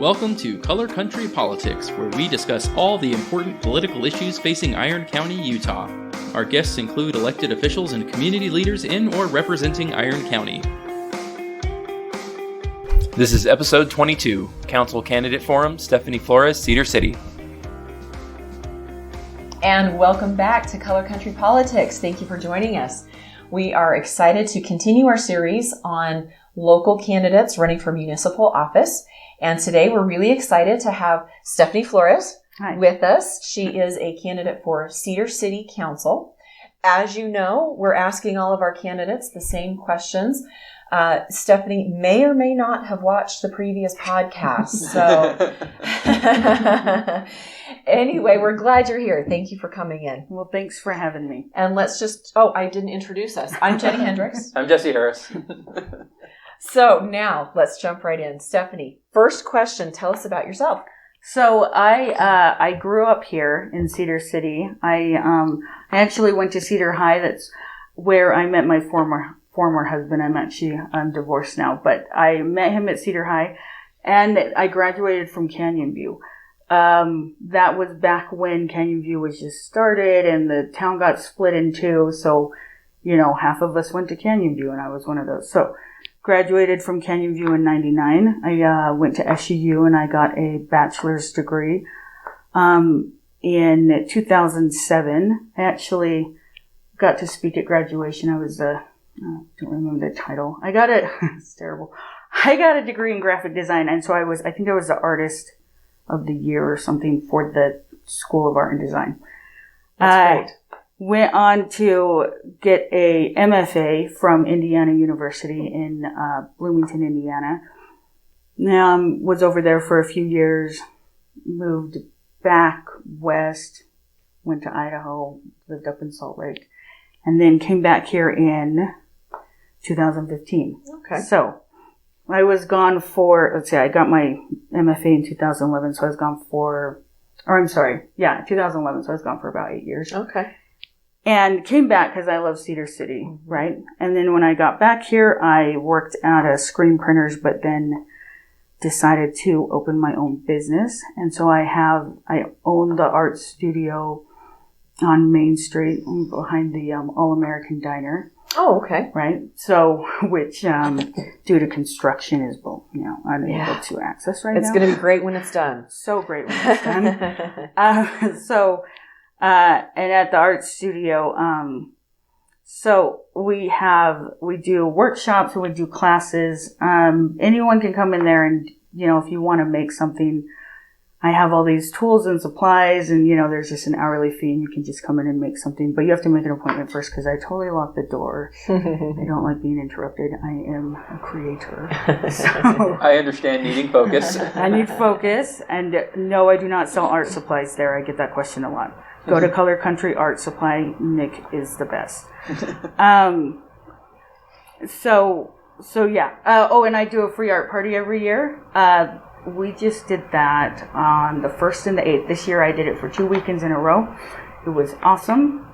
Welcome to Color Country Politics, where we discuss all the important political issues facing Iron County, Utah. Our guests include elected officials and community leaders in or representing Iron County. This is episode 22, Council Candidate Forum, Stephanie Flores, Cedar City. And welcome back to Color Country Politics. Thank you for joining us. We are excited to continue our series on local candidates running for municipal office. And today we're really excited to have Stephanie Flores with us. She is a candidate for Cedar City Council. As you know, we're asking all of our candidates the same questions. Stephanie may or may not have watched the previous podcast. So anyway, we're glad you're here. Thank you for coming in. Well, thanks for having me. And let's just, I didn't introduce us. I'm Jennie Hendricks. I'm Jesse Harris. So now let's jump right in. Stephanie, first question, tell us about yourself. So I grew up here in Cedar City. I actually went to Cedar High. That's where I met my former husband. I'm divorced now, but I met him at Cedar High, and I graduated from Canyon View. That was back when Canyon View was just started and the town got split in two. So, half of us went to Canyon View and I was one of those. So graduated from Canyon View in 99. I went to SUU and I got a bachelor's degree. In 2007, I actually got to speak at graduation. I don't remember the title. It's terrible. I got a degree in graphic design, and so I think I was the artist of the year or something for the School of Art and Design. That's great. Went on to get a MFA from Indiana University in Bloomington, Indiana. Was over there for a few years, moved back west, went to Idaho, lived up in Salt Lake, and then came back here in 2015. Okay. So I was gone I got my MFA in 2011, so I was gone 2011, so I was gone for about 8 years. Okay. And came back because I love Cedar City, right? And then when I got back here, I worked at a screen printers, but then decided to open my own business. And so I own the art studio on Main Street behind the All-American Diner. Oh, okay. Right. So, which, due to construction is, unable to access right now. It's going to be great when it's done. So great when it's done. And at the art studio, so we do workshops and we do classes. Anyone can come in there and, if you want to make something, I have all these tools and supplies and, there's just an hourly fee and you can just come in and make something. But you have to make an appointment first because I totally lock the door. I don't like being interrupted. I am a creator. So I understand needing focus. I need focus. And no, I do not sell art supplies there. I get that question a lot. Go to Color Country Art Supply. Nick is the best. So yeah. And I do a free art party every year. We just did that on the 1st and the 8th. This year I did it for 2 weekends in a row. It was awesome.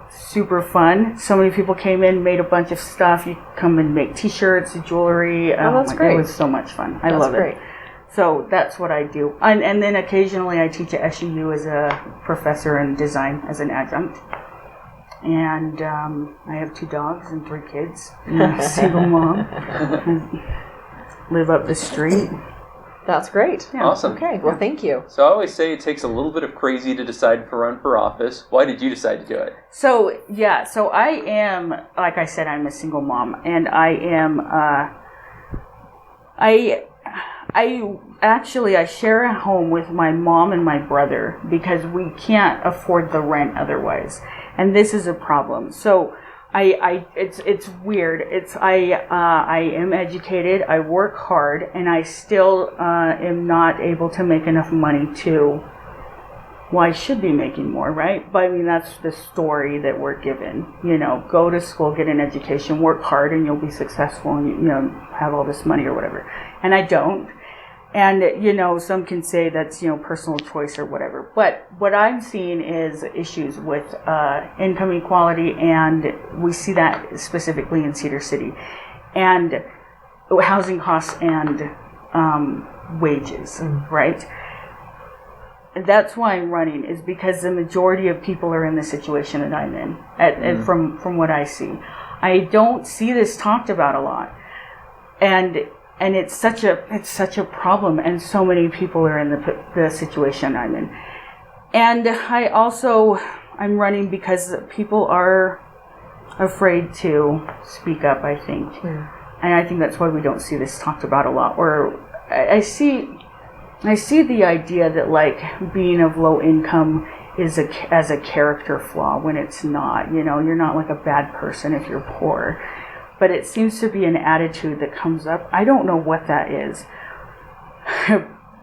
Super fun. So many people came in, made a bunch of stuff. You come and make t-shirts, jewelry. That's great. It was so much fun. I love it. So that's what I do. And then occasionally I teach at SUU as a professor in design as an adjunct. And I have 2 dogs and 3 kids. I'm a single mom. I live up the street. That's great. Yeah. Awesome. Okay, well, thank you. So I always say it takes a little bit of crazy to decide to run for office. Why did you decide to do it? So I am, like I said, I'm a single mom. And I am, I share a home with my mom and my brother because we can't afford the rent otherwise. And this is a problem. So it's weird. I am educated, I work hard, and I still am not able to make enough money I should be making more, right? But I mean, that's the story that we're given. Go to school, get an education, work hard, and you'll be successful and, have all this money or whatever. And I don't. And, some can say that's, personal choice or whatever. But what I'm seeing is issues with income equality, and we see that specifically in Cedar City. And housing costs and wages, right? That's why I'm running, is because the majority of people are in the situation that I'm in, and from what I see. I don't see this talked about a lot, and it's such a problem, and so many people are in the situation I'm in. And I'm running because people are afraid to speak up, I think. And I think that's why we don't see this talked about a lot. Or I see the idea that like being of low income is as a character flaw, when it's not. You know, you're not like a bad person if you're poor. But it seems to be an attitude that comes up. I don't know what that is.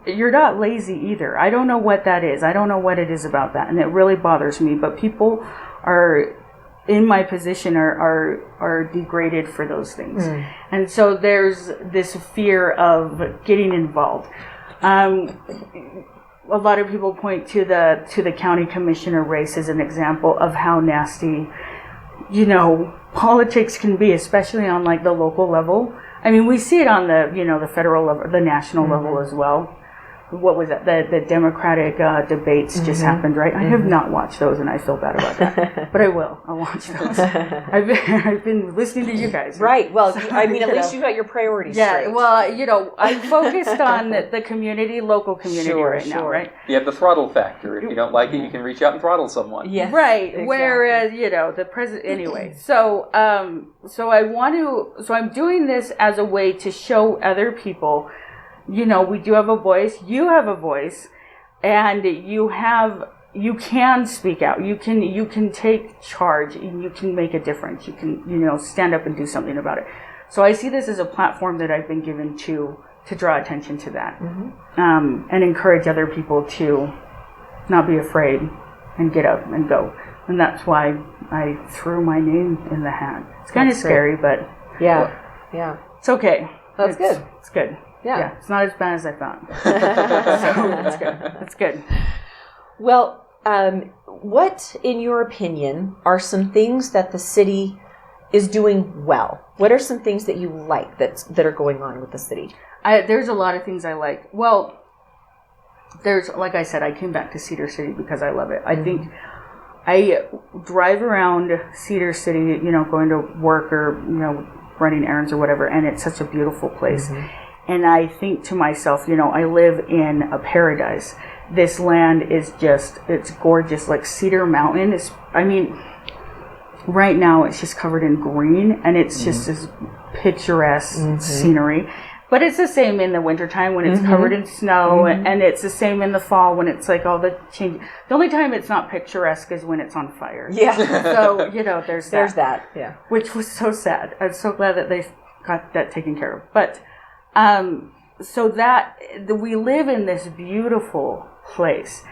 You're not lazy either. I don't know what that is. I don't know what it is about that. And it really bothers me. But people are in my position are degraded for those things. And so there's this fear of getting involved. A lot of people point to the county commissioner race as an example of how nasty, you know, politics can be, especially on like the local level. I mean, we see it on the federal level, the national level as well. What was it? The Democratic debates just happened, right? I have not watched those, and I feel bad about that. But I will. I'll watch those. I've been listening to you guys. Right. Well, I mean, at least you got your priorities straight. Well, you know, I'm focused on the community, local community now, right? You have the throttle factor. If you don't like it, you can reach out and throttle someone. Yes, right. Exactly. Whereas, you know, the president. Anyway, so I'm doing this as a way to show other people, you know, we do have a voice, you have a voice, and you can speak out. You can take charge, and you can make a difference. You can, you know, stand up and do something about it. So I see this as a platform that I've been given to draw attention to that, and encourage other people to not be afraid and get up and go. And that's why I threw my name in the hat. It's kind of scary, but yeah, it's okay. That's good. It's good. Yeah, it's not as bad as I thought. So that's good. That's good. Well, what, in your opinion, are some things that the city is doing well? What are some things that you like that are going on with the city? There's a lot of things I like. Well, there's, like I said, I came back to Cedar City because I love it. I think I drive around Cedar City, you know, going to work or, you know, running errands or whatever, and it's such a beautiful place. And I think to myself, you know, I live in a paradise. This land is just, it's gorgeous. Like Cedar Mountain is, I mean, right now it's just covered in green, and it's just this picturesque scenery. But it's the same in the wintertime when it's covered in snow, and it's the same in the fall when it's like all the change. The only time it's not picturesque is when it's on fire. Yeah. So, you know, there's that. Yeah. Which was so sad. I'm so glad that they got that taken care of. But, so that we live in this beautiful place,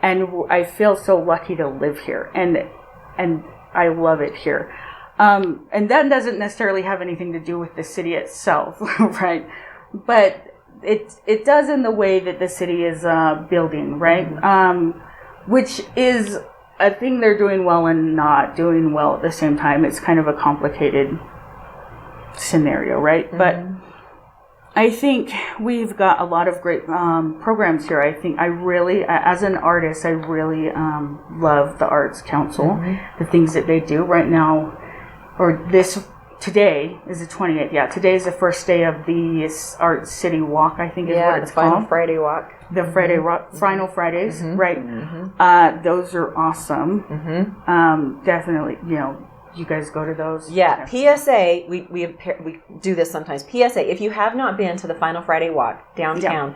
and I feel so lucky to live here, and I love it here. And that doesn't necessarily have anything to do with the city itself, right? But it does in the way that the city is building, right? Which is a thing they're doing well and not doing well at the same time. It's kind of a complicated scenario, right? But I think we've got a lot of great programs here. I think I really, as an artist, I really love the Arts Council, the things that they do right now. Today is the 28th. Yeah, today is the first day of the Art City Walk, I think is what it's called. Final Friday Walk. The Friday Final Fridays, right? Those are awesome. Definitely, you know, you guys go to those? Yeah, PSA, we do this sometimes. PSA, if you have not been to the Final Friday Walk downtown,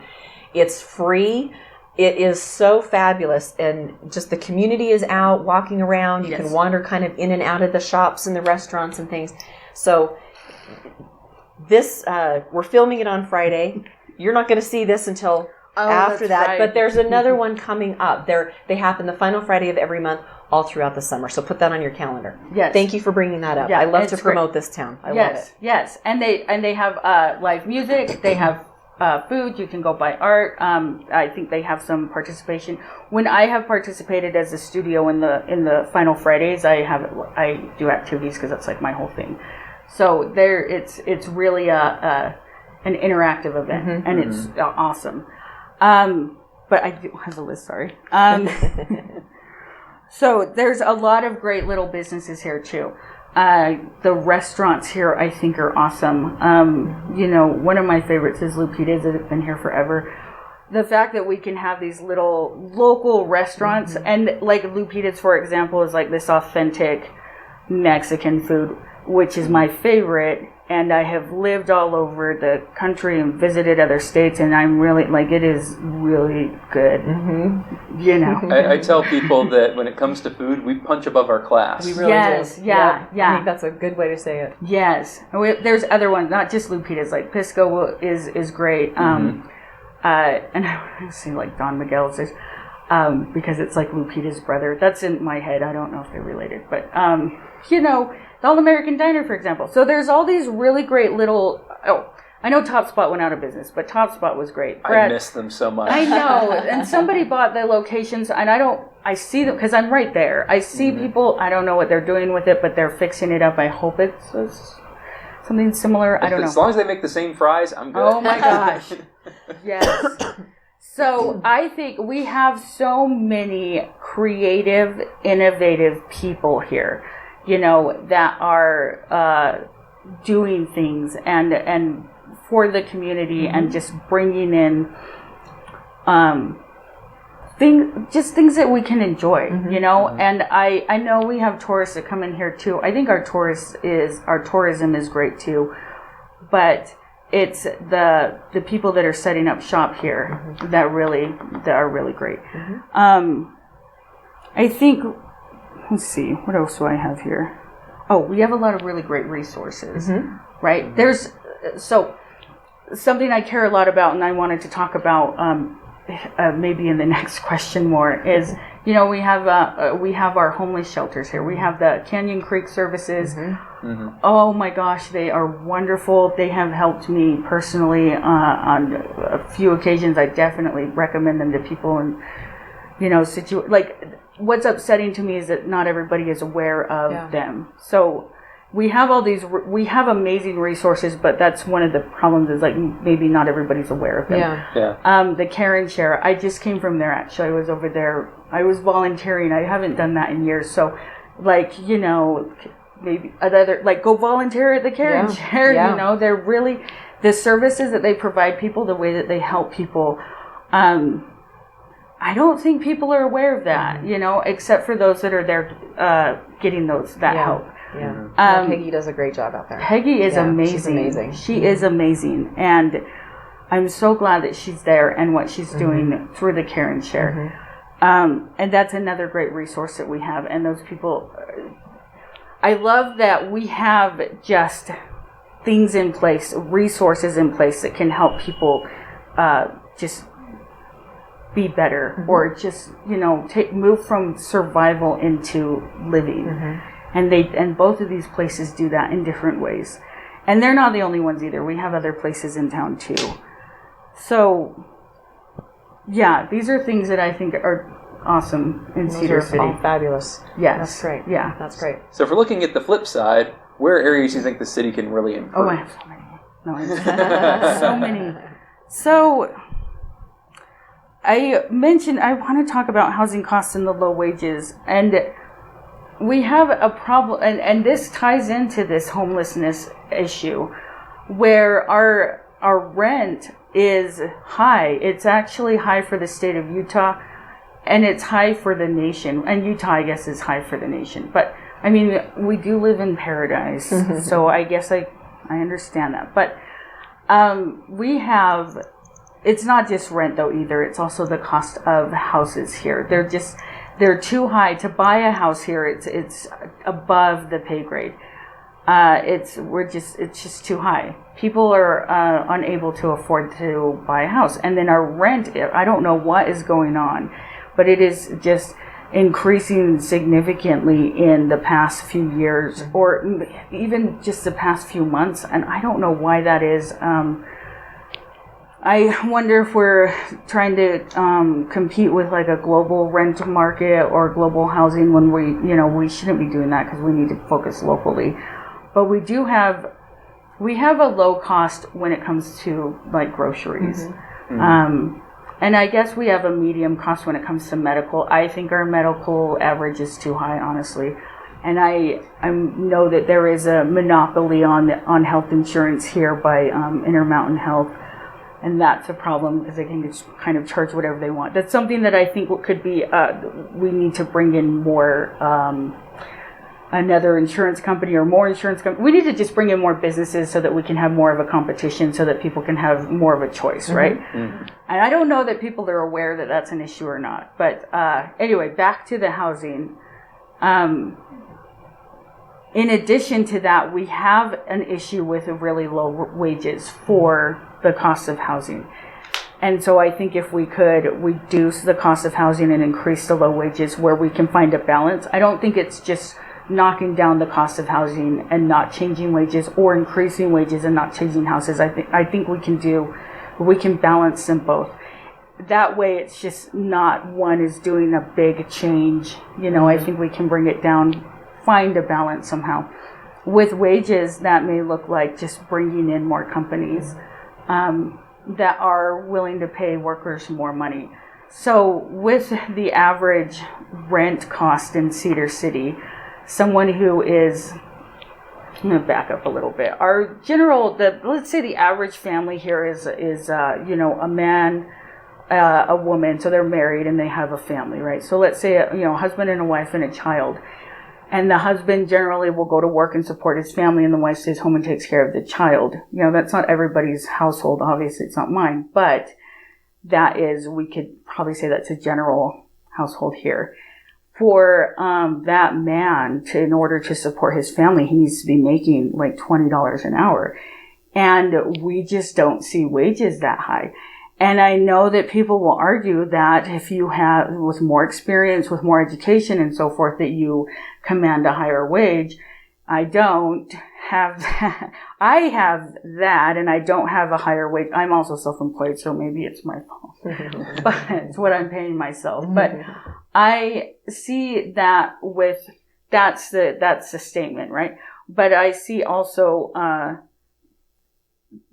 it's free. It is so fabulous, and just the community is out walking around. You can wander kind of in and out of the shops and the restaurants and things. So this, we're filming it on Friday. You're not going to see this until after that, right. But there's another one coming up. They happen the final Friday of every month all throughout the summer. So put that on your calendar. Yes. Thank you for bringing that up. Yeah, I love to promote this town. I love it. Yes, and they have live music. They have food. You can go buy art. I think they have some participation. When I have participated as a studio in the Final Fridays, I do activities because that's like my whole thing. So it's really an interactive event, and it's awesome. But I do have a list, sorry. So there's a lot of great little businesses here too. The restaurants here, I think, are awesome. One of my favorites is Lupita's. It's been here forever. The fact that we can have these little local restaurants, and like Lupita's, for example, is like this authentic Mexican food, which is my favorite. And I have lived all over the country and visited other states, and I'm really, it is really good. I tell people that when it comes to food, we punch above our class. We really do. Yeah. I think that's a good way to say it. Yes. There's other ones, not just Lupita's, like Pisco is great. And I see like Don Miguel's, because it's like Lupita's brother. That's in my head. I don't know if they're related, but, the All-American Diner, for example. So there's all these really great little... Oh, I know Top Spot went out of business, but Top Spot was great. I miss them so much. I know. And somebody bought the locations, and I see them, because I'm right there. I see people, I don't know what they're doing with it, but they're fixing it up. I hope it's something similar. I don't know. As long as they make the same fries, I'm good. Oh my gosh. Yes. So I think we have so many creative, innovative people here, that are doing things and for the community, and just bringing in things that we can enjoy, And I know we have tourists that come in here too. I think our tourism is great too, but it's the people that are setting up shop here that are really great. I think. Let's see, what else do I have here? Oh, we have a lot of really great resources, right? There's, so something I care a lot about, and I wanted to talk about maybe in the next question more, is, we have our homeless shelters here. We have the Canyon Creek services. Oh my gosh, they are wonderful. They have helped me personally on a few occasions. I definitely recommend them to people, and, what's upsetting to me is that not everybody is aware of them. So we have we have amazing resources, but that's one of the problems, is maybe not everybody's aware of them. The Care and Share, I just came from there actually. I was over there. I was volunteering. I haven't done that in years. So maybe another, go volunteer at the Care and Share. They're really, the services that they provide people, the way that they help people, I don't think people are aware of that, except for those that are there getting that help. Peggy does a great job out there. Peggy is amazing. She's amazing. She is amazing. And I'm so glad that she's there and what she's doing through the Care and Share. And that's another great resource that we have. And those people, I love that we have just things in place, resources in place that can help people just be better, or just move from survival into living, and both of these places do that in different ways, and they're not the only ones either. We have other places in town too. So these are things that I think are awesome in Cedar City. All fabulous. Yes, that's great. Yeah, that's great. So if we're looking at the flip side, where are areas you think the city can really improve? Oh, I have so many. No, so many. So I want to talk about housing costs and the low wages. And we have a problem, and this ties into this homelessness issue, where our rent is high. It's actually high for the state of Utah, and it's high for the nation. And Utah, I guess, is high for the nation. But, I mean, we do live in paradise, so I guess I understand that. But it's not just rent though either. It's also the cost of houses here. They're too high to buy a house here. It's above the pay grade. It's just too high. People are unable to afford to buy a house, and then our rent, I don't know what is going on, but it is just increasing significantly in the past few years, or even just the past few months, and I don't know why that is. I wonder if we're trying to compete with like a global rent market or global housing, when we shouldn't be doing that, because we need to focus locally. But we do have we have a low cost when it comes to like groceries. And I guess we have a medium cost when it comes to medical. I think our medical average is too high, honestly. And I know that there is a monopoly on health insurance here by Intermountain Health. And that's a problem because they can just kind of charge whatever they want. That's something that I think could be, we need to bring in more, another insurance company or more insurance company. We need to just bring in more businesses so that we can have more of a competition so that people can have more of a choice, right? And I don't know that people are aware that that's an issue or not. But anyway, back to the housing. In addition to that, we have an issue with really low wages for the cost of housing. And so I think if we could reduce the cost of housing and increase the low wages where we can find a balance, I don't think it's just knocking down the cost of housing and not changing wages or increasing wages and not changing houses. I think we can balance them both. That way it's just not one is doing a big change. I think we can bring it down, find a balance somehow. With wages, that may look like just bringing in more companies that are willing to pay workers more money. So with the average rent cost in Cedar City, someone who is, I'm going to back up a little bit. Let's say the average family here is a man, a woman, so they're married and they have a family, right? So let's say a husband and a wife and a child. And the husband generally will go to work and support his family, and the wife stays home and takes care of the child. That's not everybody's household. Obviously, it's not mine, but we could probably say that's a general household here. For that man, in order to support his family, he needs to be making like $20 an hour. And we just don't see wages that high. And I know that people will argue that if you have, with more experience, with more education and so forth, that you command a higher wage. I don't have that. I have that, and I don't have a higher wage. I'm also self-employed, so maybe it's my fault. But it's what I'm paying myself. But I see that that's the statement, right? But I see also,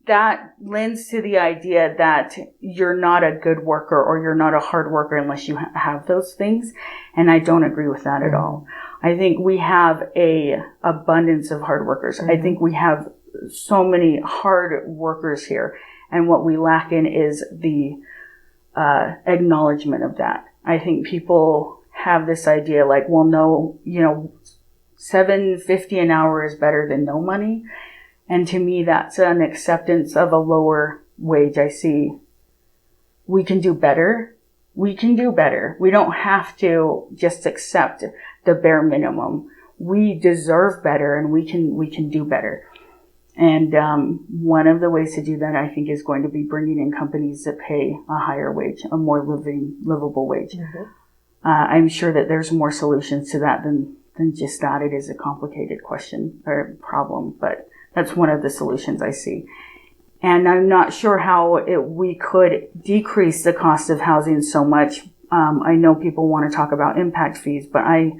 that lends to the idea that you're not a good worker or you're not a hard worker unless you have those things. And I don't agree with that at all. I think we have a abundance of hard workers. I think we have so many hard workers here. And what we lack in is the acknowledgement of that. I think people have this idea like, well, no, $7.50 an hour is better than no money. And to me, that's an acceptance of a lower wage. I see we can do better. We can do better. We don't have to just accept the bare minimum. We deserve better, and we can do better. And one of the ways to do that, I think, is going to be bringing in companies that pay a higher wage, a more livable wage. I'm sure that there's more solutions to that than just that. It is a complicated question or problem, but that's one of the solutions I see. And I'm not sure how we could decrease the cost of housing so much. I know people want to talk about impact fees, but I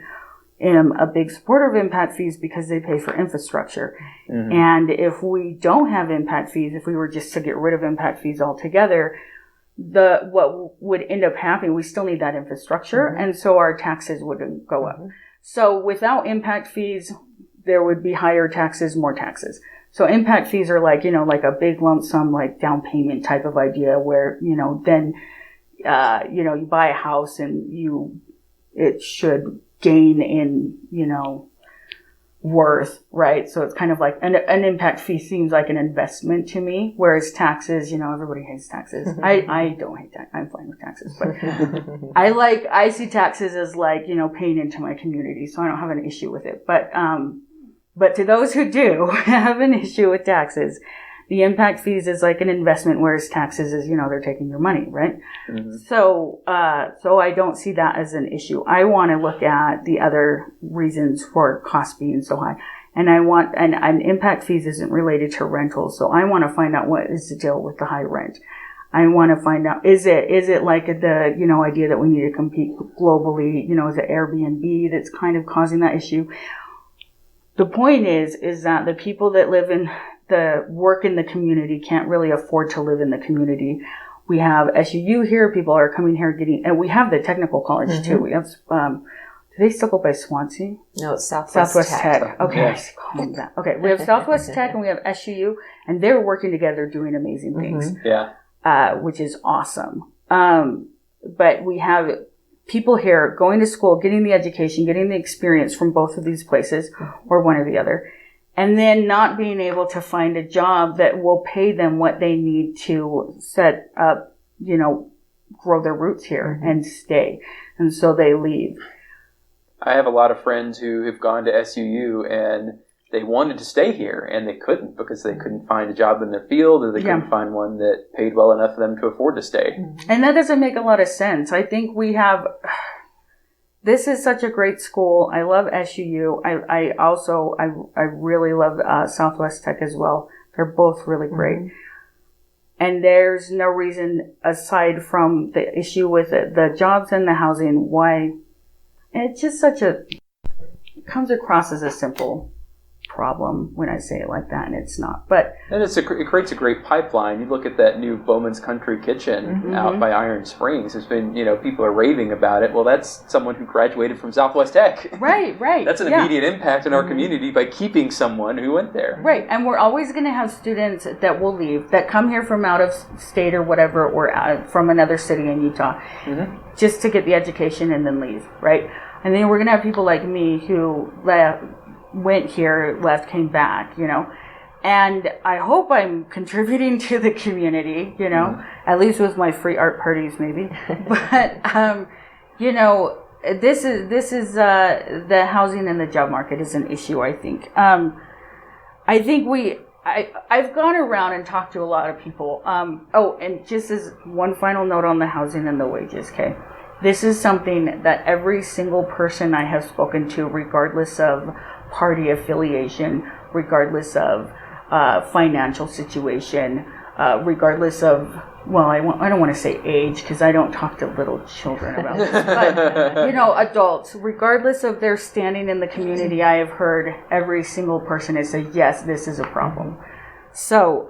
am a big supporter of impact fees because they pay for infrastructure. And if we don't have impact fees, if we were just to get rid of impact fees altogether, what would end up happening, we still need that infrastructure, and so our taxes wouldn't go up. So without impact fees, there would be higher taxes, more taxes. So impact fees are like, like a big lump sum, like down payment type of idea where, then, you buy a house and it should gain in, worth, right? So it's kind of like an impact fee seems like an investment to me, whereas taxes, everybody hates taxes. I don't hate taxes. I'm fine with taxes, but I see taxes as like, paying into my community. So I don't have an issue with it. But to those who do have an issue with taxes, the impact fees is like an investment, whereas taxes is, they're taking your money, right? So I don't see that as an issue. I want to look at the other reasons for costs being so high. And and impact fees isn't related to rentals. So I want to find out what is the deal with the high rent. I want to find out, is it like the, idea that we need to compete globally? Is it Airbnb that's kind of causing that issue? The point is that the people that live in the work in the community can't really afford to live in the community. We have SUU here. People are coming here and we have the technical college too. We have, do they still go by Swansea? No, it's Southwest Tech. Okay. Yeah. Okay. We have Southwest Tech and we have SUU, and they're working together doing amazing things. Which is awesome. But we have people here going to school, getting the education, getting the experience from both of these places or one or the other, and then not being able to find a job that will pay them what they need to set up, grow their roots here and stay. And so they leave. I have a lot of friends who have gone to SUU and they wanted to stay here and they couldn't because they couldn't find a job in their field, or they couldn't find one that paid well enough for them to afford to stay. And that doesn't make a lot of sense. I think this is such a great school. I love SUU. I really love Southwest Tech as well. They're both really great. And there's no reason, aside from the issue with the jobs and the housing, why it's just it comes across as a simple problem when I say it like that, and it's not. But and it creates a great pipeline. You look at that new Bowman's Country Kitchen out by Iron Springs. It's been, people are raving about it. Well, that's someone who graduated from Southwest Tech. Right. That's an immediate impact in our community by keeping someone who went there. Right, and we're always going to have students that will leave, that come here from out of state or whatever, or from another city in Utah, just to get the education and then leave, right? And then we're going to have people like me who went here, left, came back, and I hope I'm contributing to the community, at least with my free art parties maybe. But, this is the housing and the job market is an issue, I think. I've gone around and talked to a lot of people. And just as one final note on the housing and the wages, okay? This is something that every single person I have spoken to, regardless of party affiliation, regardless of financial situation, regardless of, I don't want to say age because I don't talk to little children about this, but, adults, regardless of their standing in the community, I have heard every single person has said, yes, this is a problem. So,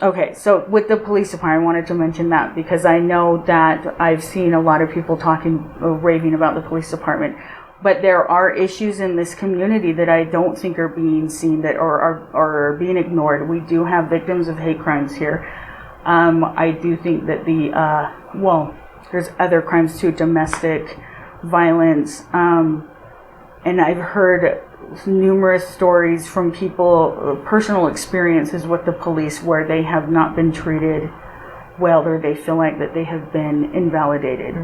okay, so with the police department, I wanted to mention that because I know that I've seen a lot of people raving about the police department. But there are issues in this community that I don't think are being seen or being ignored. We do have victims of hate crimes here. I do think that there's other crimes too, domestic violence. And I've heard numerous stories from people, personal experiences with the police where they have not been treated well, or they feel like that they have been invalidated.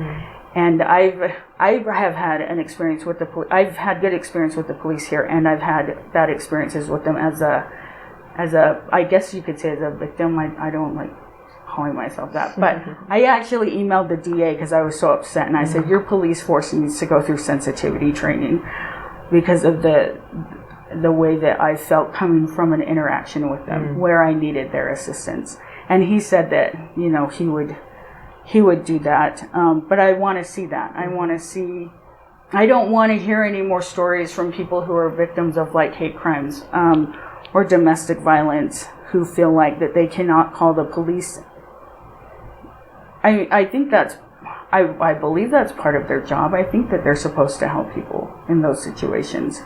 And I have had an experience with the police. I've had good experience with the police here, and I've had bad experiences with them as a, I guess you could say as a victim. I don't like calling myself that, but I actually emailed the DA because I was so upset, and I said, your police force needs to go through sensitivity training because of the way that I felt coming from an interaction with them where I needed their assistance. And he said that, he would do that. But I want to see that. I don't want to hear any more stories from people who are victims of hate crimes or domestic violence who feel like that they cannot call the police. I think I believe that's part of their job. I think that they're supposed to help people in those situations.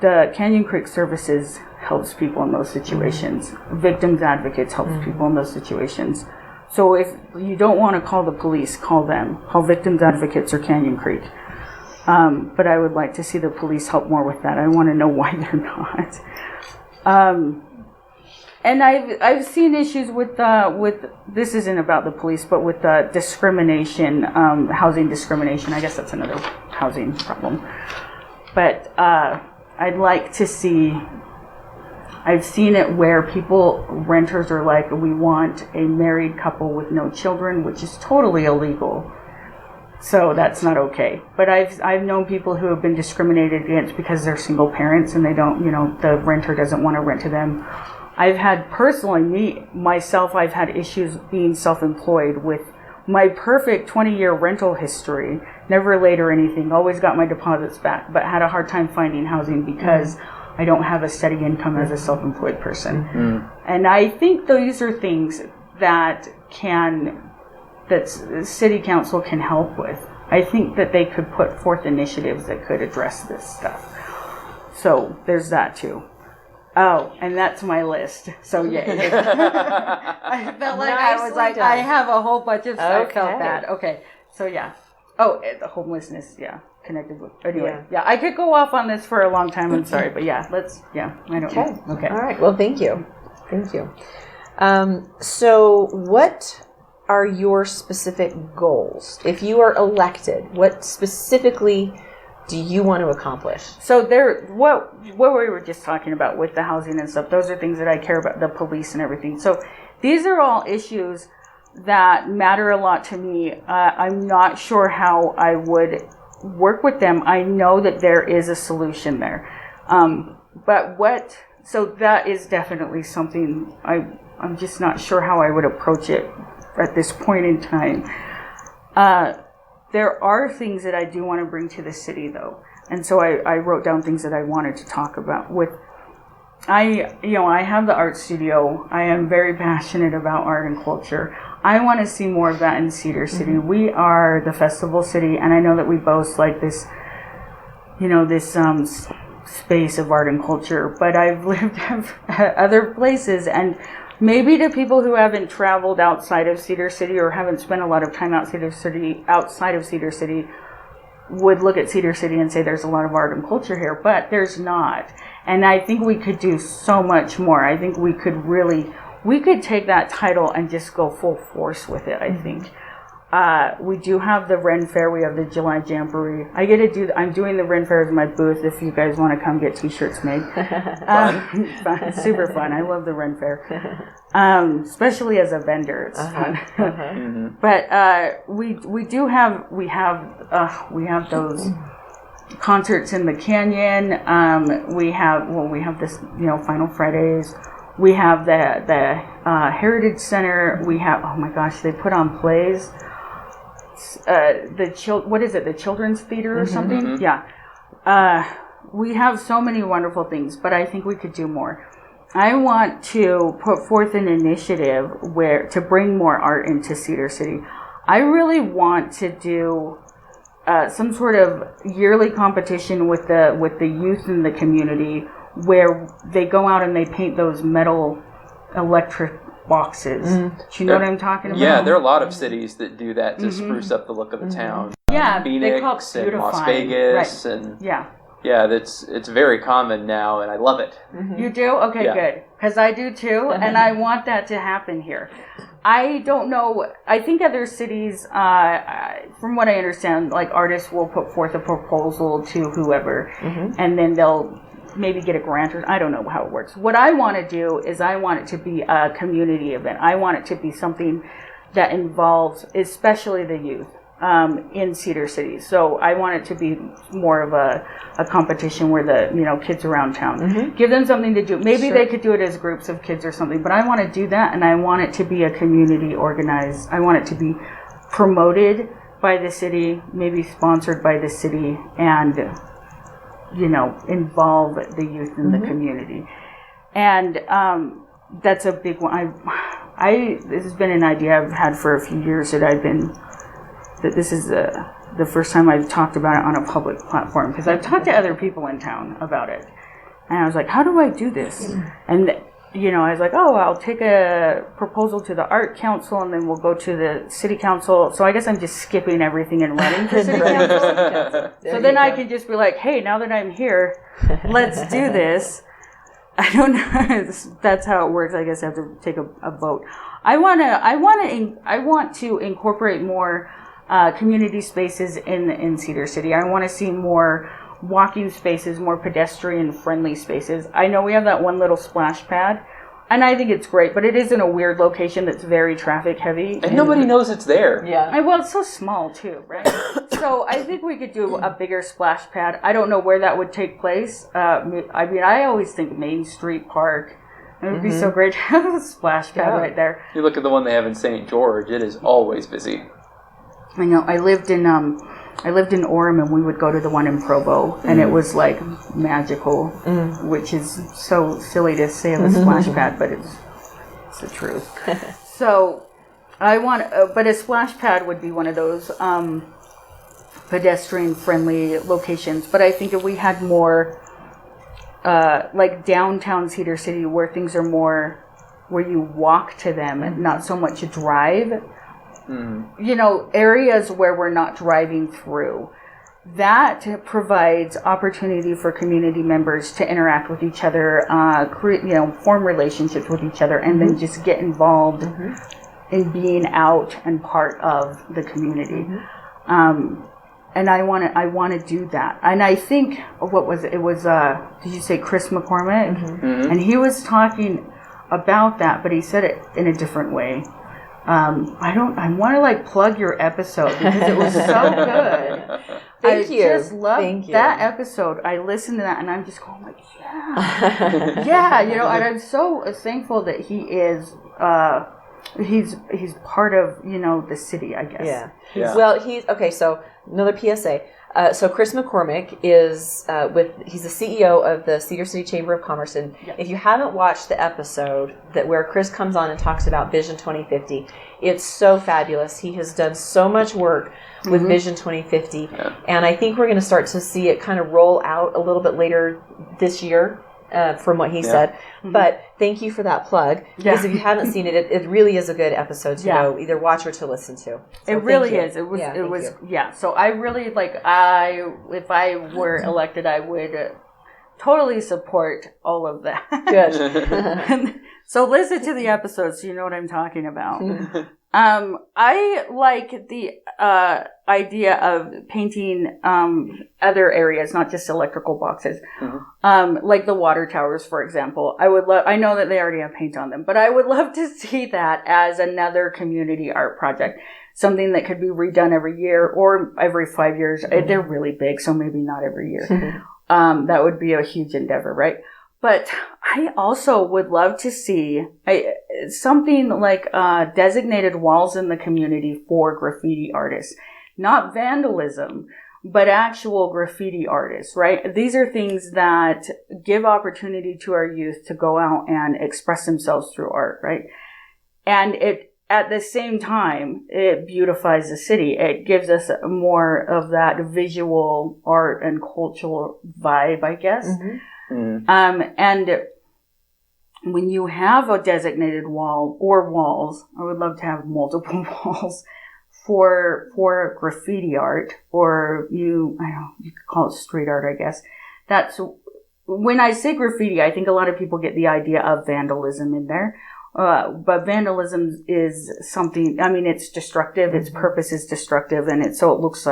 The Canyon Creek Services helps people in those situations. Victims Advocates helps people in those situations. So if you don't want to call the police, call them. Call Victims Advocates or Canyon Creek. But I would like to see the police help more with that. I want to know why they're not. And I've seen issues with this isn't about the police, but with discrimination, housing discrimination. I guess that's another housing problem. But I'd like to see. I've seen it where renters are like, we want a married couple with no children, which is totally illegal. So that's not okay. But I've known people who have been discriminated against because they're single parents and they don't, the renter doesn't want to rent to them. I've had I've had issues being self-employed with my perfect 20-year rental history, never late or anything, always got my deposits back, but had a hard time finding housing because I don't have a steady income as a self-employed person. And I think these are things that city council can help with. I think that they could put forth initiatives that could address this stuff. So there's that too. Oh, and that's my list. So yay. I felt like I was like, I have a whole bunch of stuff. I felt bad. Okay. So yeah. Oh, the homelessness. Yeah. Connected with. Anyway. Yeah. I could go off on this for a long time. I'm sorry. But yeah, I don't know. Okay. All right. Well, thank you. Thank you. So what are your specific goals? If you are elected, what specifically do you want to accomplish? So what we were just talking about with the housing and stuff, those are things that I care about, the police and everything. So these are all issues that matter a lot to me. I'm not sure how I would work with them. I know that there is a solution there. So that is definitely something I'm just not sure how I would approach it at this point in time. There are things that I do want to bring to the city, though, and so I wrote down things that I wanted to talk about. I have the art studio. I am very passionate about art and culture. I want to see more of that in Cedar City. Mm-hmm. We are the festival city, and I know that we boast like this, space of art and culture. But I've lived at other places, and maybe to people who haven't traveled outside of Cedar City or haven't spent a lot of time outside of Cedar City would look at Cedar City and say there's a lot of art and culture here, but there's not. And I think we could do so much more. I think we could take that title and just go full force with it, I think. We do have the Ren Fair. We have the July Jamboree. I'm doing the Ren Fair as my booth if you guys want to come get t-shirts made. Fun. Super fun. I love the Ren Fair. Especially as a vendor. It's fun. Mm-hmm. But we have those concerts in the canyon. We have this, Final Fridays. We have the Heritage Center. We have, oh my gosh, they put on plays. What is it? The Children's Theater or something? Mm-hmm. Yeah. We have so many wonderful things, but I think we could do more. I want to put forth an initiative to bring more art into Cedar City. I really want to do some sort of yearly competition with the youth in the community where they go out and they paint those metal electric boxes. Do you know what I'm talking about? Yeah, there are a lot of cities that do that to spruce up the look of the town. Yeah, Phoenix and Las Vegas, right. And it's very common now, and I love it. Mm-hmm. You do? Okay, good, because I do too, and I want that to happen here. I don't know. I think other cities, from what I understand, like artists will put forth a proposal to whoever, and then they'll maybe get a grant, or I don't know how it works. What I want to do is I want it to be a community event. I want it to be something that involves especially the youth in Cedar City. So I want it to be more of a competition where the kids around town, give them something to do. Maybe they could do it as groups of kids or something, but I want to do that, and I want it to be a community organized. I want it to be promoted by the city, maybe sponsored by the city, and involve the youth in the community. And that's a big one. This has been an idea I've had for a few years that this is the first time I've talked about it on a public platform, because I've talked to other people in town about it. And I was like, how do I do this? And I was like, I'll take a proposal to the art council, and then we'll go to the city council. So I guess I'm just skipping everything and running for city council. So then I can just be like, hey, now that I'm here, let's do this. I don't know. That's how it works. I guess I have to take a vote. I want to incorporate more community spaces in Cedar City. I want to see more walking spaces, more pedestrian friendly spaces. I know we have that one little splash pad, and I think it's great, but it is in a weird location that's very traffic heavy. And nobody knows it's there. Yeah. Well, it's so small too, right? So I think we could do a bigger splash pad. I don't know where that would take place. I always think Main Street Park. It would be so great to have a splash pad right there. You look at the one they have in St. George, it is always busy. I know. I lived in I lived in Orem, and we would go to the one in Provo, and it was like magical, which is so silly to say of a splash pad, but it's the truth. So I want, but a splash pad would be one of those pedestrian-friendly locations. But I think if we had more, like downtown Cedar City, where things are more, where you walk to them and not so much drive. You know, areas where we're not driving through, that provides opportunity for community members to interact with each other, create, you know, form relationships with each other, and then just get involved in being out and part of the community. And I want to do that. And I think, what was it? It was, did you say Chris McCormick? And he was talking about that, but he said it in a different way. I want to like plug your episode because it was so good. Thank you. I just loved that episode. I listened to that and I'm just going like, yeah, you know, and I'm so thankful that he is, he's part of, you know, the city, I guess. Yeah. Well, so another PSA. So Chris McCormick is he's the CEO of the Cedar City Chamber of Commerce, and if you haven't watched the episode where Chris comes on and talks about Vision 2050, it's so fabulous. He has done so much work with Vision 2050, and I think we're going to start to see it kind of roll out a little bit later this year. From what he said. But thank you for that plug. Because if you haven't seen it, it really is a good episode to go either watch or to listen to. So it really is. It was. So I really if I were elected, I would totally support all of that. Good. So listen to the episode so you know what I'm talking about. I like the idea of painting other areas, not just electrical boxes, like the water towers, for example. I know that they already have paint on them, but I would love to see that as another community art project, something that could be redone every year or every 5 years. They're really big, so maybe not every year. That would be a huge endeavor, right? But I also would love to see something like designated walls in the community for graffiti artists. Not vandalism, but actual graffiti artists, right? These are things that give opportunity to our youth to go out and express themselves through art, right? And at the same time, it beautifies the city. It gives us more of that visual art and cultural vibe, I guess. And when you have a designated wall or walls, I would love to have multiple walls for graffiti art, or you could call it street art, I guess. That's when I say graffiti, I think a lot of people get the idea of vandalism in there. But vandalism is something, I mean, it's destructive. Its purpose is destructive. And it looks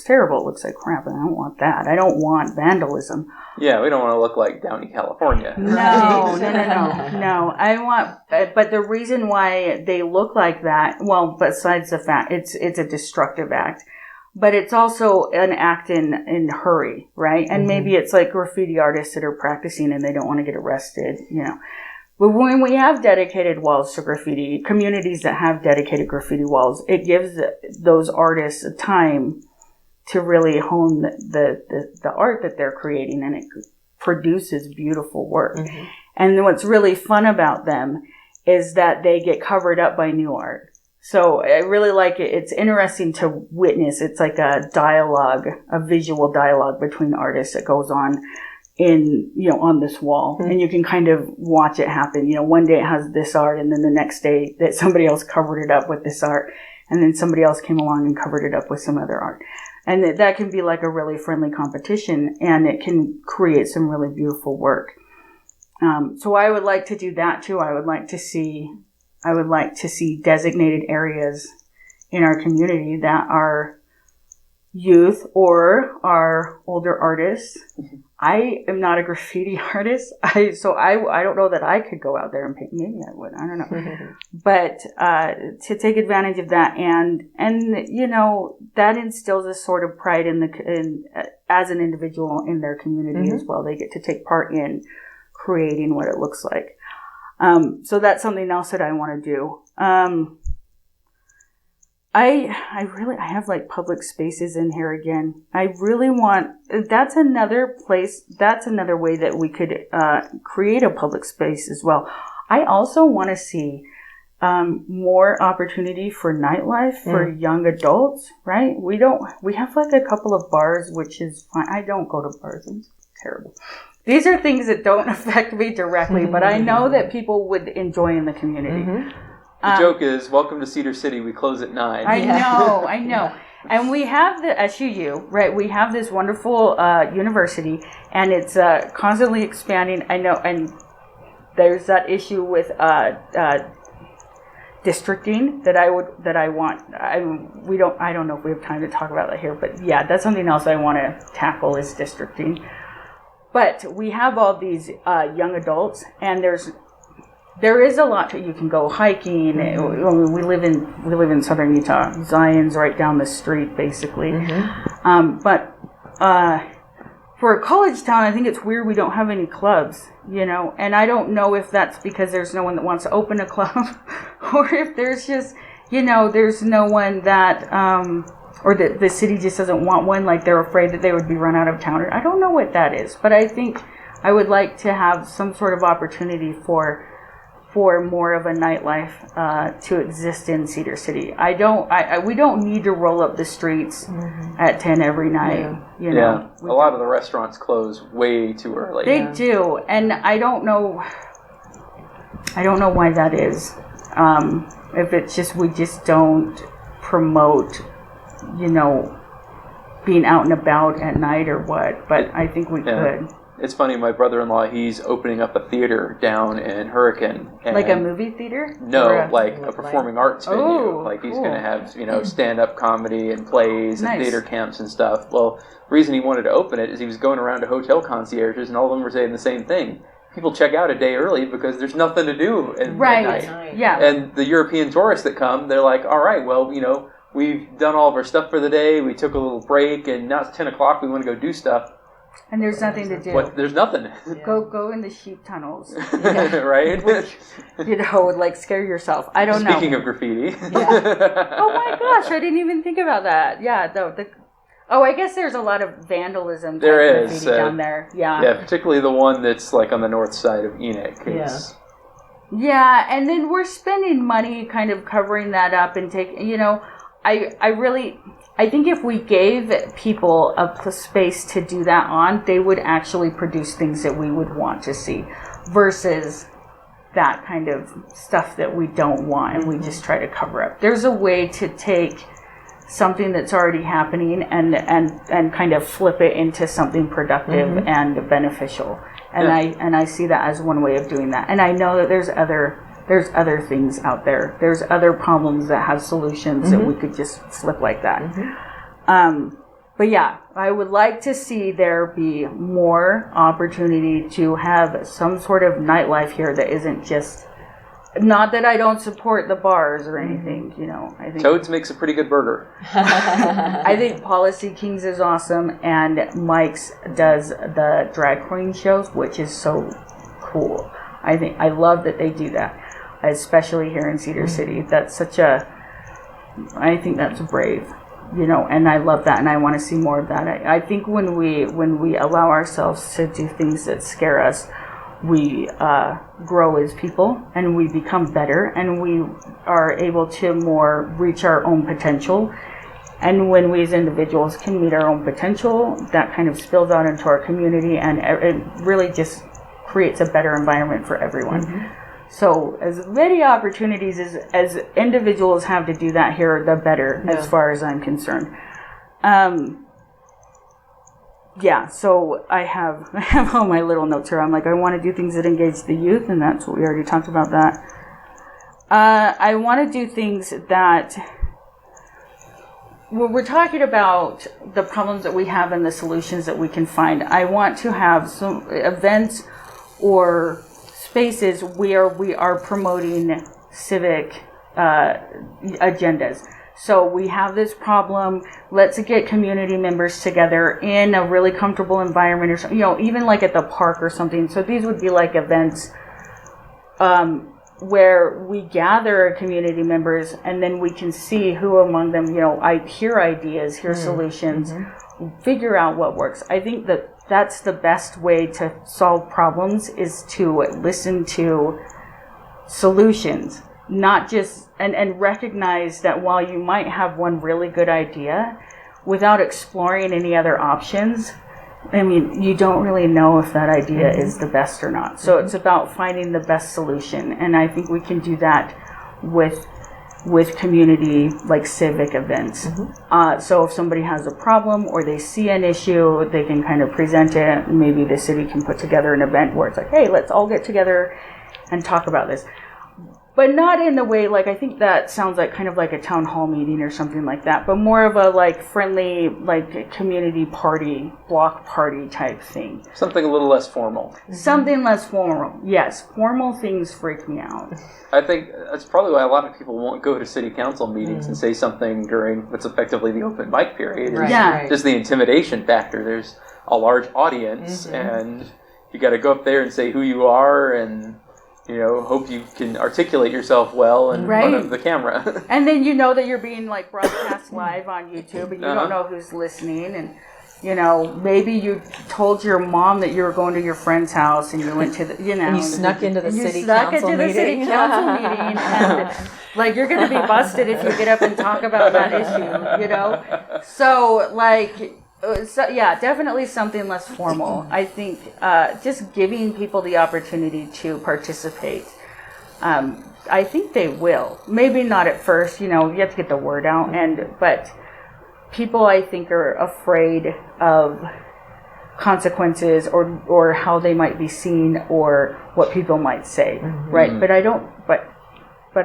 terrible. It looks like crap. And I don't want that. I don't want vandalism. Yeah, we don't want to look like Downey, California. No. I want, but the reason why they look like that, well, besides the fact it's a destructive act, but it's also an act in hurry, right? And maybe it's like graffiti artists that are practicing and they don't want to get arrested, you know. But when we have dedicated walls to graffiti, communities that have dedicated graffiti walls, it gives those artists time to really hone the art that they're creating, and it produces beautiful work. And what's really fun about them is that they get covered up by new art. So I really like it. It's interesting to witness. It's like a dialogue, a visual dialogue between artists that goes on on this wall, and you can kind of watch it happen. You know, one day it has this art, and then the next day that somebody else covered it up with this art, and then somebody else came along and covered it up with some other art. And that can be like a really friendly competition, and it can create some really beautiful work. So I would like to do that too. I would like to see designated areas in our community that are youth or are older artists. I am not a graffiti artist, so I don't know that I could go out there and paint. Maybe I would. I don't know. But to take advantage of that, and you know, that instills a sort of pride as an individual in their community as well. They get to take part in creating what it looks like. So that's something else that I want to do. I have like public spaces in here again. I really want, that's another place, that's another way that we could create a public space as well. I also want to see more opportunity for nightlife for young adults, right? We have like a couple of bars, which is fine. I don't go to bars. It's terrible. These are things that don't affect me directly, but I know that people would enjoy in the community. The joke is, welcome to Cedar City. We close at 9. I know. And we have the SUU, right? We have this wonderful university, and it's constantly expanding. I know, and there's that issue with districting that I want. I don't know if we have time to talk about that here, but yeah, that's something else I want to tackle is districting. But we have all these young adults, and there is a lot that you can go hiking. We live in southern Utah. Zion's right down the street, basically. But for a college town, I think it's weird we don't have any clubs, And I don't know if that's because there's no one that wants to open a club, or if there's just, there's no one that, or that the city just doesn't want one. Like they're afraid that they would be run out of town. I don't know what that is, but I think I would like to have some sort of opportunity for more of a nightlife to exist in Cedar City. We don't need to roll up the streets at 10 every night. A lot of the restaurants close way too early. They do, and I don't know why that is. If it's just we just don't promote, being out and about at night or what. But I think we could. It's funny, my brother-in-law, he's opening up a theater down in Hurricane. Like a movie theater? No, like a performing arts venue. Like he's going to have, stand-up comedy and plays and theater camps and stuff. Well, the reason he wanted to open it is he was going around to hotel concierges and all of them were saying the same thing. People check out a day early because there's nothing to do at night. Yeah. And the European tourists that come, they're like, all right, well, we've done all of our stuff for the day. We took a little break and now it's 10 o'clock. We want to go do stuff. And there's nothing to do. There's nothing. Go in the sheep tunnels. Right? Which, would scare yourself. I don't know. Speaking of graffiti. Oh my gosh, I didn't even think about that. Yeah, I guess there's a lot of vandalism graffiti down there. Yeah. Yeah, particularly the one that's like on the north side of Enoch. Yeah, and then we're spending money kind of covering that up and I think if we gave people a space to do that on, they would actually produce things that we would want to see versus that kind of stuff that we don't want and we just try to cover up. There's a way to take something that's already happening and kind of flip it into something productive and beneficial. And I see that as one way of doing that. And I know that there's other things out there. There's other problems that have solutions that we could just flip like that. But yeah, I would like to see there be more opportunity to have some sort of nightlife here that isn't just, not that I don't support the bars or anything, I think Toads makes a pretty good burger. I think Policy Kings is awesome, and Mike's does the drag queen shows, which is so cool. I love that they do that, especially here in Cedar City. That's I think that's brave, and I love that, and I want to see more of that. I think when we allow ourselves to do things that scare us, we grow as people, and we become better, and we are able to more reach our own potential. And when we as individuals can meet our own potential, that kind of spills out into our community, and it really just creates a better environment for everyone. So as many opportunities as individuals have to do that here, the better, as far as I'm concerned. So I have all my little notes here. I'm like, I want to do things that engage the youth, and that's what we already talked about that. I want to do things that, when we're talking about the problems that we have and the solutions that we can find, I want to have some events or spaces where we are promoting civic agendas. So we have this problem, let's get community members together in a really comfortable environment, or something, even like at the park or something. So these would be like events where we gather community members and then we can see who among them, I hear ideas, hear solutions, figure out what works. I think that's the best way to solve problems, is to listen to solutions, not just, and recognize that while you might have one really good idea, without exploring any other options, I mean, you don't really know if that idea is the best or not. So it's about finding the best solution. And I think we can do that with community, like civic events. So if somebody has a problem or they see an issue, they can kind of present it. Maybe the city can put together an event where it's like, hey, let's all get together and talk about this. But not in the way, like, I think that sounds like kind of like a town hall meeting or something like that, but more of a like friendly, like community party, block party type thing. Something a little less formal. Something less formal. Yes, formal things freak me out. I think that's probably why a lot of people won't go to city council meetings and say something during what's effectively the open mic period. Just the intimidation factor. There's a large audience, and you got to go up there and say who you are and hope you can articulate yourself well in front of the camera. And then that you're being like broadcast live on YouTube, and you don't know who's listening. And maybe you told your mom that you were going to your friend's house, and you went to the, and you snuck into the city council meeting. And like, you're going to be busted if you get up and talk about that issue. So like. So, yeah, definitely something less formal. I think just giving people the opportunity to participate. I think they will. Maybe not at first. You have to get the word out. But people, I think, are afraid of consequences or how they might be seen or what people might say. Right? But I don't. But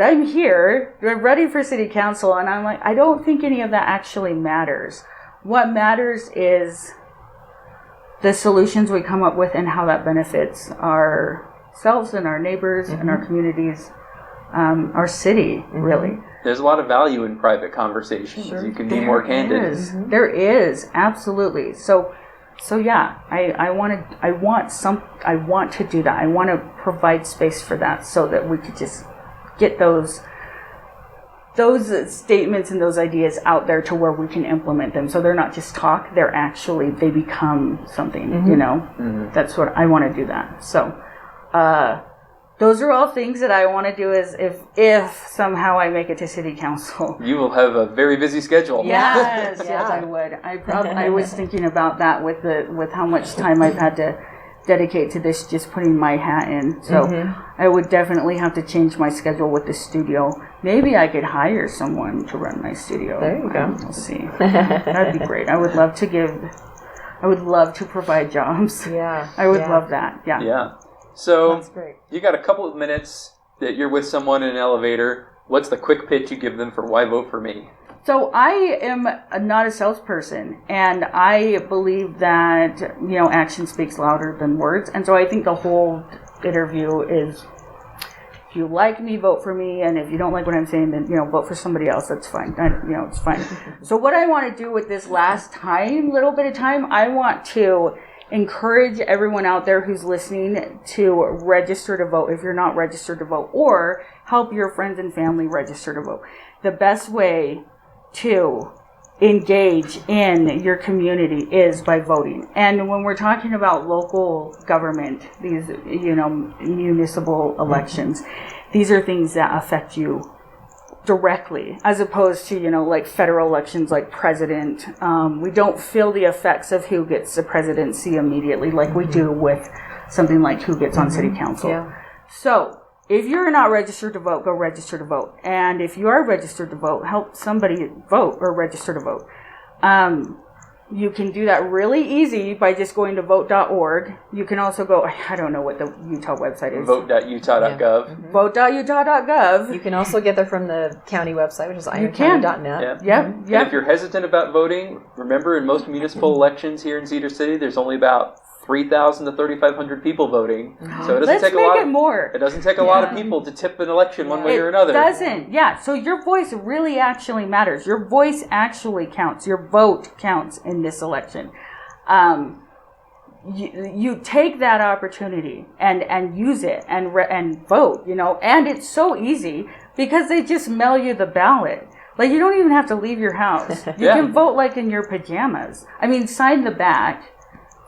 I'm here, ready for city council, and I'm like, I don't think any of that actually matters. What matters is the solutions we come up with and how that benefits ourselves and our neighbors and our communities, our city, really. There's a lot of value in private conversations. You can be more candid. There is, absolutely. So yeah, I want to do that. I want to provide space for that so that we could just get those statements and those ideas out there to where we can implement them. So they're not just talk, they become something, That's what I want to do that. So, those are all things that I want to do is if somehow I make it to city council. You will have a very busy schedule. Yes, yes, I would. I was thinking about that with how much time I've had to dedicate to this, just putting my hat in. So I would definitely have to change my schedule with the studio. Maybe I could hire someone to run my studio. There you go. We'll see. That'd be great. I would love to provide jobs. Yeah. I would love that. Yeah. Yeah. So that's great. You got a couple of minutes that you're with someone in an elevator. What's the quick pitch you give them for why vote for me? So I am not a salesperson, and I believe that, action speaks louder than words. And so I think the whole interview is, if you like me, vote for me. And if you don't like what I'm saying, then, vote for somebody else. That's fine. It's fine. So what I want to do with this last little bit of time, I want to encourage everyone out there who's listening to register to vote if you're not registered to vote, or help your friends and family register to vote. The best way to engage in your community is by voting. And when we're talking about local government, these, municipal elections, these are things that affect you directly, as opposed to, like federal elections, like president. We don't feel the effects of who gets the presidency immediately like we do with something like who gets on city council. Yeah. So if you're not registered to vote, go register to vote. And if you are registered to vote, help somebody vote or register to vote. You can do that really easy by just going to vote.org. You can also go, I don't know what the Utah website is. Vote.utah.gov. Yeah. Vote.utah.gov. You can also get there from the county website, which is ironcounty.net. Yep. And if you're hesitant about voting, remember in most municipal elections here in Cedar City, there's only about 3,000 to 3,500 people voting. So it doesn't take a lot. It doesn't take a lot of people to tip an election one way or another. It doesn't. Yeah. So your voice really actually matters. Your voice actually counts. Your vote counts in this election. you take that opportunity and use it and vote, and it's so easy because they just mail you the ballot. Like, you don't even have to leave your house. You can vote like in your pajamas. I mean, sign the back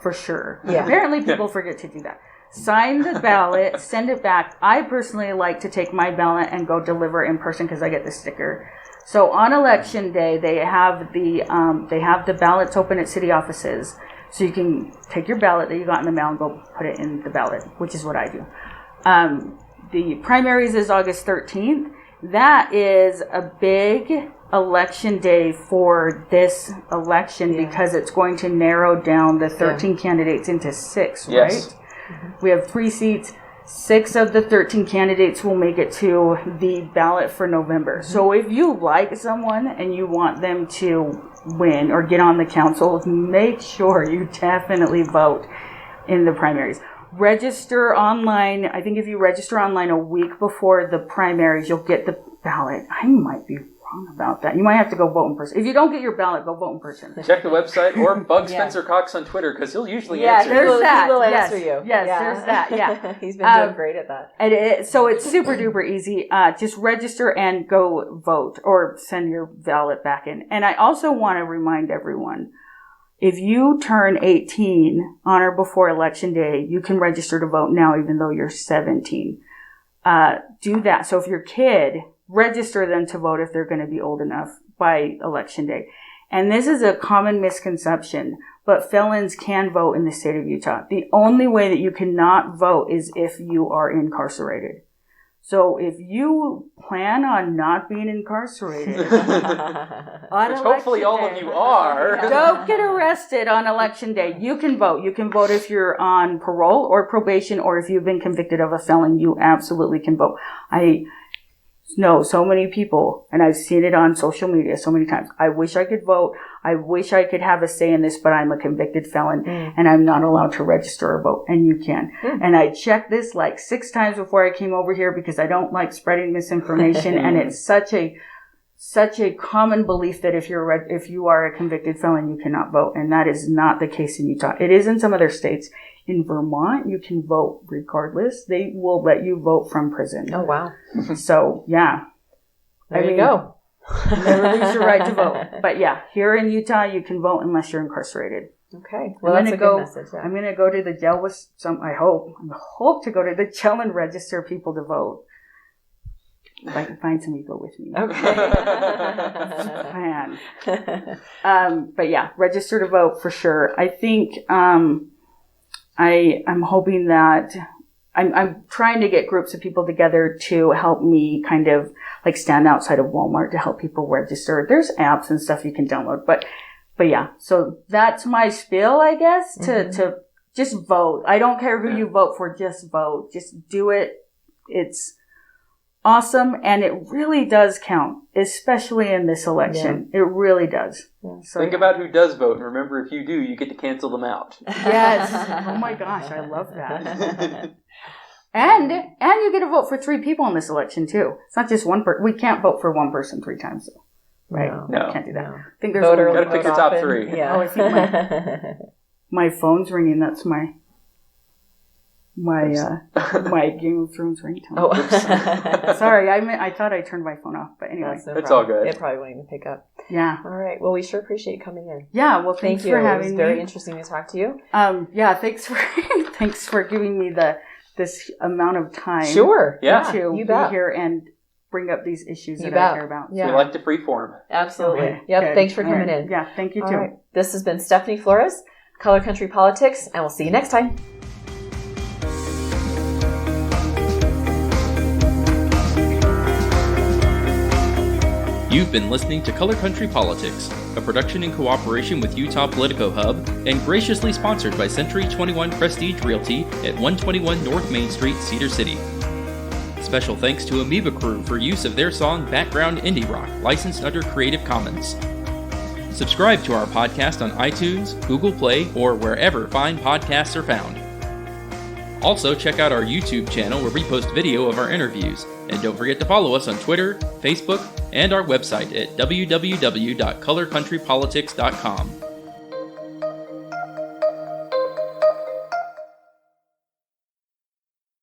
for sure. Yeah. Apparently people forget to do that. Sign the ballot, send it back. I personally like to take my ballot and go deliver in person because I get the sticker. So on election day, they have the ballots open at city offices. So you can take your ballot that you got in the mail and go put it in the ballot, which is what I do. The primaries is August 13th. That is a big election day for this election because it's going to narrow down the 13 candidates into 6, right? Mm-hmm. We have 3 seats. 6 of the 13 candidates will make it to the ballot for November. Mm-hmm. So if you like someone and you want them to win or get on the council, make sure you definitely vote in the primaries. Register online. I think if you register online a week before the primaries, you'll get the ballot. I might be wrong about that. You might have to go vote in person. If you don't get your ballot, go vote in person. Check the website or bug Spencer Cox on Twitter because he'll usually answer. There's that. He will answer you. Yes, there's that. Yeah. He's been doing great at that. And so it's super duper easy. Just register and go vote or send your ballot back in. And I also want to remind everyone, if you turn 18 on or before election day, you can register to vote now, even though you're 17. Do that. So if your kid, register them to vote if they're going to be old enough by election day. And this is a common misconception, but felons can vote in the state of Utah. The only way that you cannot vote is if you are incarcerated. So if you plan on not being incarcerated, which hopefully all of you are, don't get arrested on election day. You can vote. You can vote if you're on parole or probation, or if you've been convicted of a felon, you absolutely can vote. I know so many people, and I've seen it on social media so many times. I wish I could vote. I wish I could have a say in this, but I'm a convicted felon and I'm not allowed to register or vote. And you can. And I checked this like 6 times before I came over here because I don't like spreading misinformation. And it's such a common belief that if you are a convicted felon, you cannot vote. And that is not the case in Utah. It is in some other states. In Vermont, you can vote regardless. They will let you vote from prison. Oh, wow. So, yeah. There you go. Never lose your right to vote. But yeah, here in Utah, you can vote unless you're incarcerated. Okay. Well, that's a good message. Yeah. I'm going to go to the jail with I hope to go to the jail and register people to vote. If I can find somebody to go with me. Okay. Plan. But yeah, register to vote for sure. I think, I'm hoping that I'm trying to get groups of people together to help me kind of like stand outside of Walmart to help people register. There's apps and stuff you can download, but yeah, so that's my spiel, I guess, to just vote. I don't care who you vote for, just vote. Just do it. It's awesome, and it really does count, especially in this election. Yeah. It really does. Yeah. So, think about who does vote, and remember, if you do, you get to cancel them out. Yes. Oh my gosh, I love that. And you get to vote for 3 people in this election too. It's not just one person. We can't vote for one person 3 times, though. Right? No. We can't do that. No. I think there's got to pick your top 3. Yeah. Oh, I think my phone's ringing. That's my Game of Thrones ringtone. Oh. Sorry, I thought I turned my phone off, but anyway. It's all good. It probably won't even pick up. Yeah. All right. Well, we sure appreciate you coming in. Yeah. Well, thanks for having me. It was very interesting to talk to you. Yeah. Thanks for giving me this amount of time. Sure. Yeah. To be here and bring up these issues that I care about. Yeah. We like to freeform. Absolutely. Okay. Yep. Good. Thanks for coming in. Yeah. Thank you too. Right. This has been Stephanie Flores, Color Country Politics, and we'll see you next time. You've been listening to Color Country Politics, a production in cooperation with Utah Politico Hub and graciously sponsored by Century 21 Prestige Realty at 121 North Main Street, Cedar City. Special thanks to Amoeba Crew for use of their song Background Indie Rock, licensed under Creative Commons. Subscribe to our podcast on iTunes, Google Play, or wherever fine podcasts are found. Also, check out our YouTube channel where we post video of our interviews. And don't forget to follow us on Twitter, Facebook, and our website at www.colorcountrypolitics.com.